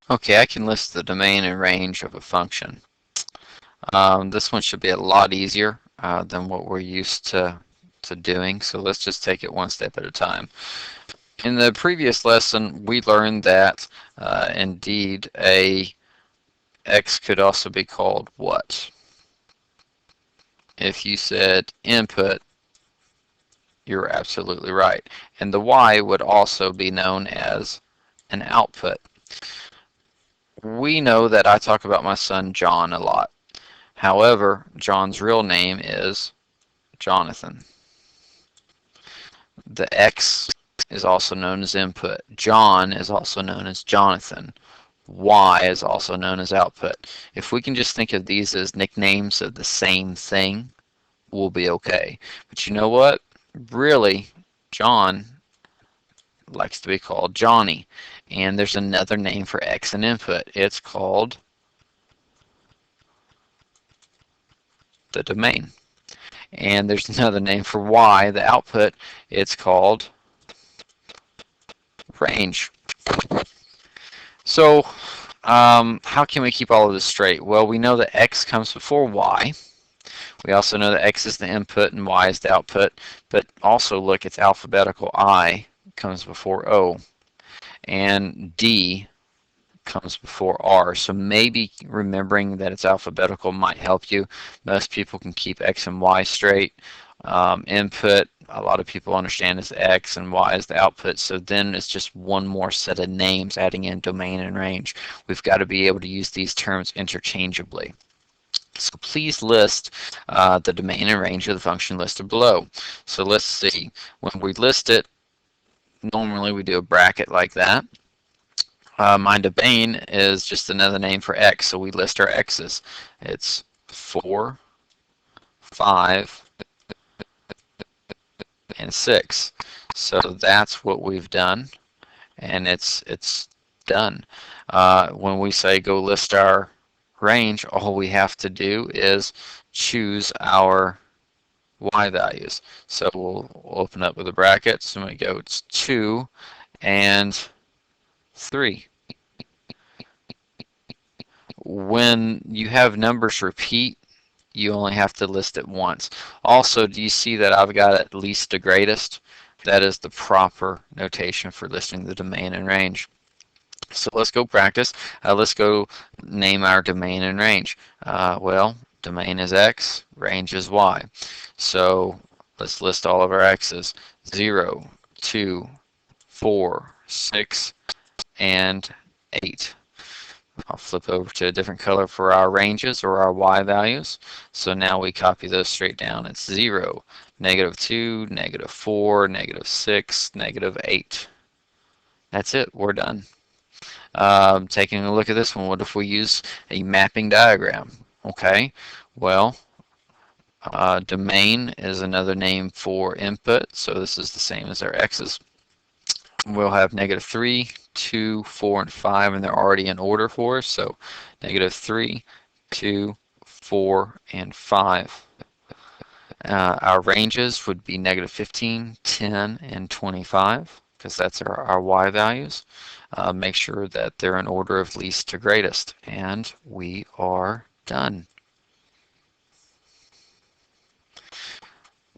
Okay, I can list the domain and range of a function. This one should be a lot easier than what we're used to doing, so let's just take it one step at a time. In the previous lesson, we learned that indeed a x could also be called what? If you said input, you're absolutely right. And the y would also be known as an output. We know that I talk about my son John a lot. However, John's real name is Jonathan. The x is also known as input. John is also known as Jonathan. Y is also known as output. If we can just think of these as nicknames of the same thing, we'll be okay. But you know what? Really, John likes to be called Johnny. And there's another name for X and input. It's called the domain. And there's another name for Y, the output. It's called range. So how can we keep all of this straight? Well, we know that X comes before Y. We also know that X is the input and Y is the output. But also look, it's alphabetical. I comes before O. And D comes before R. So maybe remembering that it's alphabetical might help you. Most people can keep X and Y straight. Input, a lot of people understand is X and Y is the output. So then it's just one more set of names adding in domain and range. We've got to be able to use these terms interchangeably. So please list the domain and range of the function listed below. So let's see. When we list it, normally we do a bracket like that. My domain is just another name for x, so we list our x's. It's 4, 5, and 6. So that's what we've done, and it's done. When we say go list our range, all we have to do is choose our y values. So we'll open up with the brackets, and we go it's 2 and 3. When you have numbers repeat, you only have to list it once. Also, do you see that I've got at least to greatest? That is the proper notation for listing the domain and range. So let's go practice. Let's go name our domain and range. Well, domain is x, range is y. So let's list all of our x's. 0, 2, 4, 6, and 8. I'll flip over to a different color for our ranges or our y values. So now we copy those straight down. It's 0, -2, -4, -6, -8. That's it. We're done. Taking a look at this one, what if we use a mapping diagram? Okay, well, domain is another name for input, so this is the same as our x's. We'll have -3, 2, 4, and 5, and they're already in order for us. So -3, 2, 4, and 5. Our ranges would be -15, 10, and 25, because that's our y values. Make sure that they're in order of least to greatest, and we are done.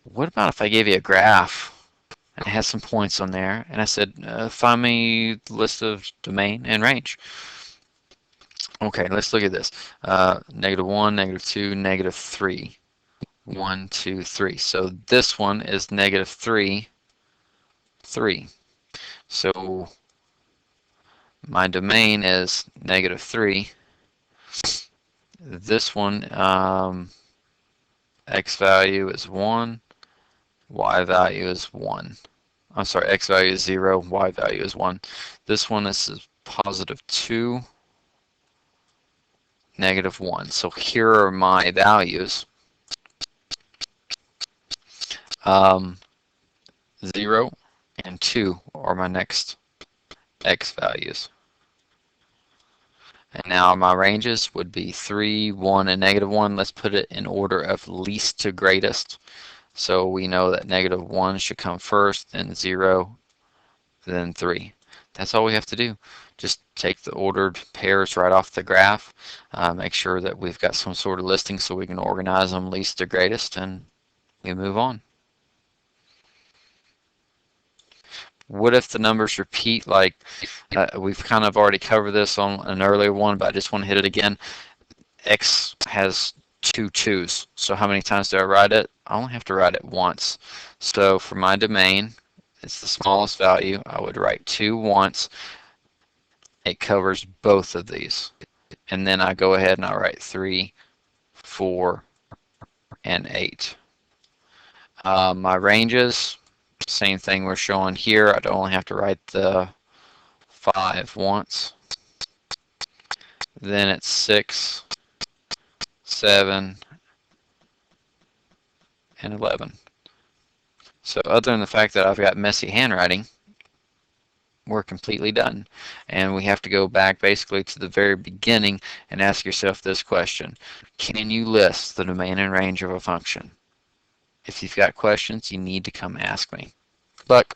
What about if I gave you a graph? And it has some points on there, and I said, find me the list of domain and range. Okay, let's look at this. -1, -2, -3. 1, 2, 3. So this one is -3, 3. So my domain is -3. This one, x value is 1, y value is 1. I'm sorry, x value is 0, y value is 1. This one is +2, -1. So here are my values. 0 and 2 are my next x values. And now my ranges would be 3, 1, and -1. Let's put it in order of least to greatest. So we know that -1 should come first, then 0, then 3. That's all we have to do. Just take the ordered pairs right off the graph, make sure that we've got some sort of listing so we can organize them least to greatest, and we move on. What if the numbers repeat? Like we've kind of already covered this on an earlier one, but I just want to hit it again. X has two twos. So how many times do I write it? I only have to write it once. So for my domain, it's the smallest value. I would write 2 once. It covers both of these. And then I go ahead and I write 3, 4, and 8. My ranges, same thing we're showing here. I'd only have to write the 5 once. Then it's 6, 7, and 11. So other than the fact that I've got messy handwriting, we're completely done. And we have to go back basically to the very beginning and ask yourself this question. Can you list the domain and range of a function? If you've got questions, you need to come ask me. Good luck.